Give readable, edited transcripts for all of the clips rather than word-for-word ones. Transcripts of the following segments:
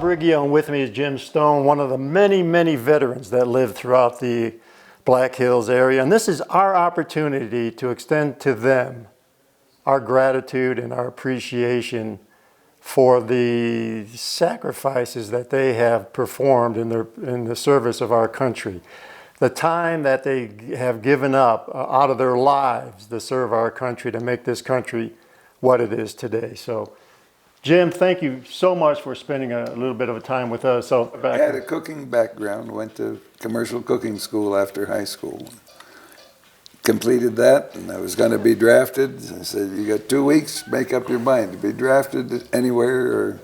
Riggio, and with me is Jim Stone, one of the many, many veterans that live throughout the Black Hills area. And this is our opportunity to extend to them our gratitude and our appreciation for the sacrifices that they have performed in the service of our country. The time that they have given up out of their lives to serve our country, to make this country what it is today. So, Jim, thank you so much for spending a little bit of a time with us. So, I had a cooking background, went to commercial cooking school after high school. Completed that, and I was going to be drafted. I said, you got 2 weeks, make up your mind to be drafted anywhere or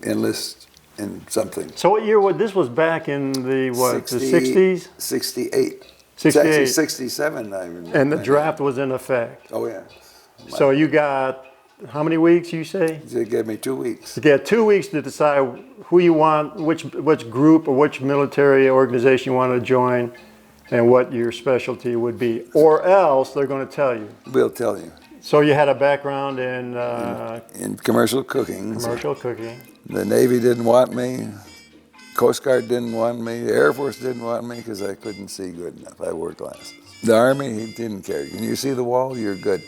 enlist in something. So what year, this was back in the, what, the 60s? 68. 68. It's actually 67, I remember. And the draft was in effect. Oh, yeah. So you got, how many weeks you say? They gave me 2 weeks. You get 2 weeks to decide who you want, which group or which military organization you want to join, and what your specialty would be. Or else they're going to tell you. We'll tell you. So you had a background in commercial cooking. Commercial cooking. The Navy didn't want me. Coast Guard didn't want me. The Air Force didn't want me because I couldn't see good enough. I wore glasses. The Army, he didn't care. Can you see the wall? You're good.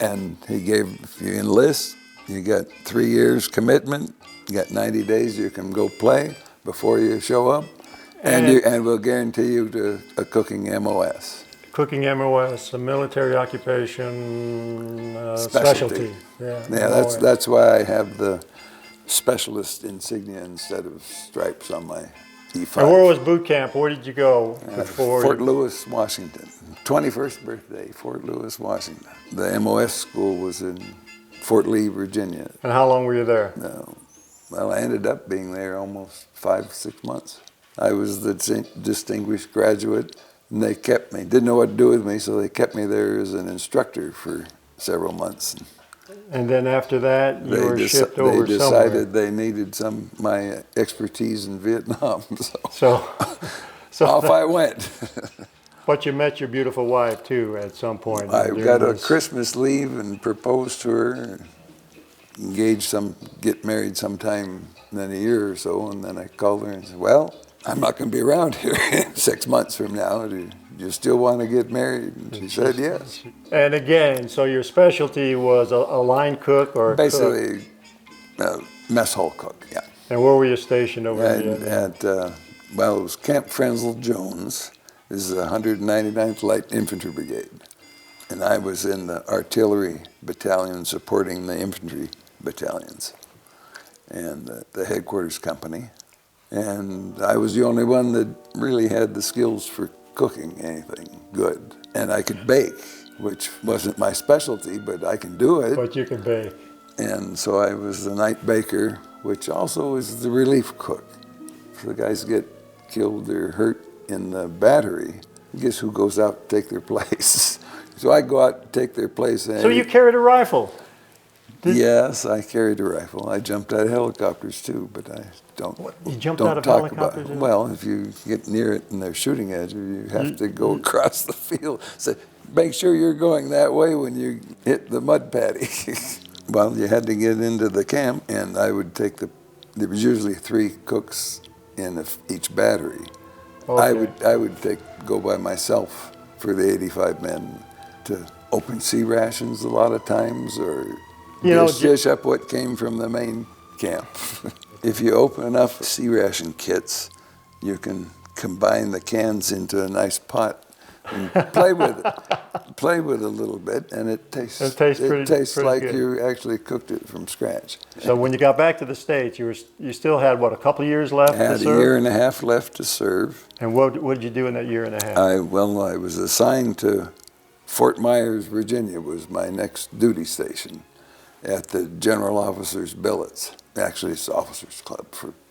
And he gave, if you enlist, you got 3 years commitment. You got 90 days you can go play before you show up. And we'll guarantee you a cooking MOS. Cooking MOS, a military occupation specialty. Yeah, that's why I have the specialist insignia instead of stripes on my E5. And where was boot camp? Where did you go before? Fort Lewis, Washington. 21st birthday, Fort Lewis, Washington. The MOS school was in Fort Lee, Virginia. And how long were you there? Well, I ended up being there almost 5, 6 months. I was the distinguished graduate, and they kept me. Didn't know what to do with me, so they kept me there as an instructor for several months. And then after that, you were shipped over somewhere. They decided they needed my expertise in Vietnam, so off I went. But you met your beautiful wife, too, at some point. I got a Christmas leave and proposed to her, get married sometime in a year or so, and then I called her and said, well, I'm not going to be around here 6 months from now. Do you still want to get married? And she said yes. And again, so your specialty was a line cook or basically a mess hall cook, yeah. And where were you stationed over there? Well, it was Camp Frenzel Jones. This is the 199th Light Infantry Brigade. And I was in the artillery battalion supporting the infantry battalions and the headquarters company. And I was the only one that really had the skills for cooking anything good. And I could bake, which wasn't my specialty, but I can do it. But you could bake. And so I was the night baker, which also is the relief cook. If the guys get killed or hurt in the battery, guess who goes out to take their place? So I go out to take their place. So you carried a rifle? Yes, I carried a rifle. I jumped out of helicopters too, but I don't. You jumped out of helicopters? Well, if you get near it and they're shooting at you, you have to go across the field. So make sure you're going that way when you hit the mud paddy. Well, you had to get into the camp, and I would take there was usually 3 cooks in each battery. Okay. I would go by myself for the 85 men to open C rations a lot of times, or dish up what came from the main camp. If you open enough C ration kits, you can combine the cans into a nice pot and play with it. Play with it a little bit, and it tastes pretty like good. You actually cooked it from scratch. So when you got back to the States, you still had, what, a couple of years left to serve? I had a year and a half left to serve. And what did you do in that year and a half? I was assigned to Fort Myers, Virginia was my next duty station at the General Officers Billets. Actually, it's Officers Club,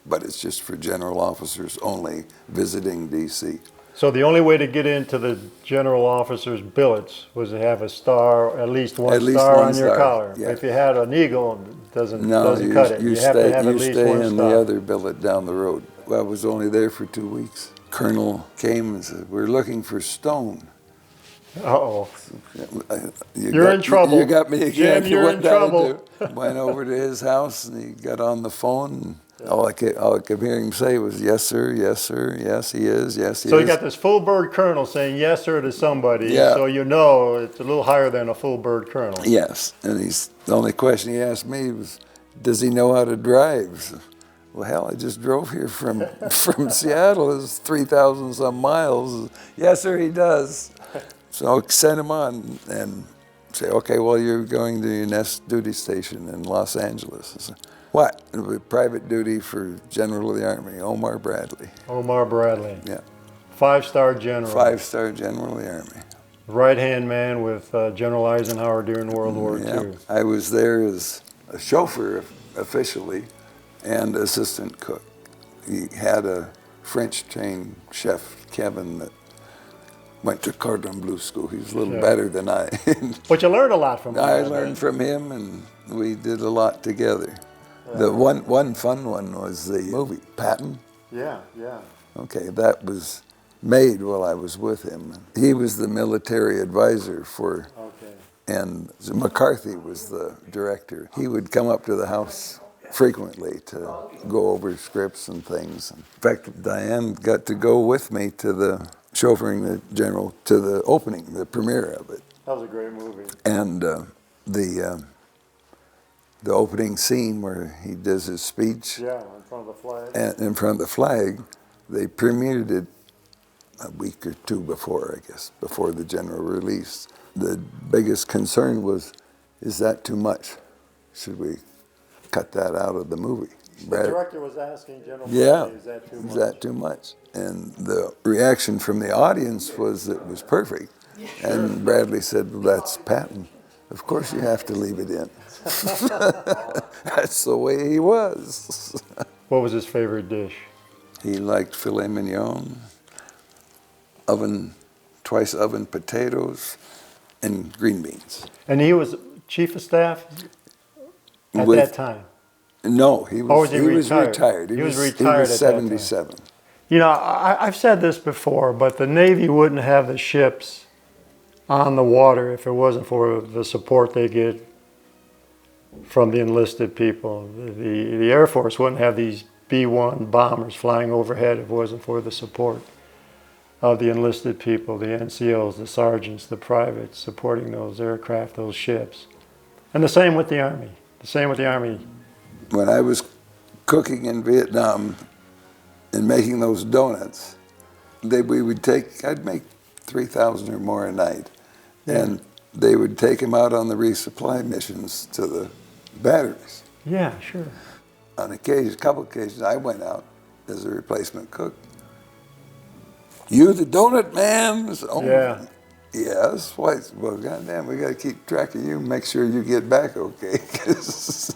but it's just for general officers only visiting D.C. So the only way to get into the general officers' billets was to have a star, at least one star on your collar. Yeah. If you had an eagle, it doesn't cut it. You have to have at least one star. You stay in the other billet down the road. Well, I was only there for 2 weeks. Colonel came and said, "We're looking for Stone." Uh-oh. You're in trouble. You got me again. Jim, you're in trouble. Went over to his house, and he got on the phone. And All I kept hearing him say was, yes, sir, yes, sir, yes, he is, yes, he is. So you got this full bird colonel saying yes, sir, to somebody, Yeah. so you know it's a little higher than a full bird colonel. Yes, and the only question he asked me was, does he know how to drive? So, well, hell, I just drove here from Seattle. It's 3,000 some miles. Yes, sir, he does. So I sent him on and say, okay, well, you're going to your next duty station in Los Angeles. I said, what? It'll be private duty for General of the Army, Omar Bradley. Omar Bradley. Yeah. 5-star general. 5-star General of the Army. Right-hand man with General Eisenhower during World War II. I was there as a chauffeur officially and assistant cook. He had a French-trained chef, Kevin, that went to Cordon Bleu school. He was a little better than I. But you learned a lot from him. I learned from him, and we did a lot together. The one fun one was the movie, Patton. Yeah, yeah. Okay, that was made while I was with him. He was the military advisor for, and McCarthy was the director. He would come up to the house frequently to go over scripts and things. In fact, Diane got to go with me to the chauffeuring the general to the opening, the premiere of it. That was a great movie. And the opening scene where he does his speech. Yeah, in front of the flag. And in front of the flag, they premiered it a week or two before, I guess, before the general release. The biggest concern was, is that too much? Should we cut that out of the movie? The director was asking General Yeah, Bradley, is that too much? Is that too much? And the reaction from the audience was it was perfect. And Bradley said, well, that's Patton. Of course you have to leave it in. That's the way he was. What was his favorite dish? He liked filet mignon, twice oven potatoes, and green beans. And he was chief of staff at that time? No, he was, he was retired. He was retired He was at 77. That time. You know, I've said this before, but the Navy wouldn't have the ships on the water if it wasn't for the support they get from the enlisted people. The Air Force wouldn't have these B-1 bombers flying overhead if it wasn't for the support of the enlisted people, the NCOs, the sergeants, the privates, supporting those aircraft, those ships. And the same with the Army. The same with the Army. When I was cooking in Vietnam and making those donuts, I'd make 3,000 or more a night. Yeah. And they would take them out on the resupply missions to the batteries. Yeah, sure. On a couple occasions, I went out as a replacement cook. You the donut man? Oh, yeah. Yes. Why? Well, goddamn, we got to keep track of you and make sure you get back okay. 'Cause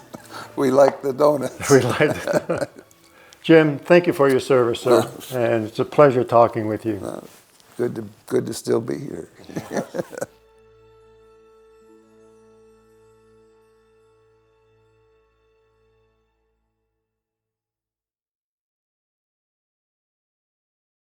we like the donuts. We like the donuts. Jim, thank you for your service, sir. And it's a pleasure talking with you. Good to still be here.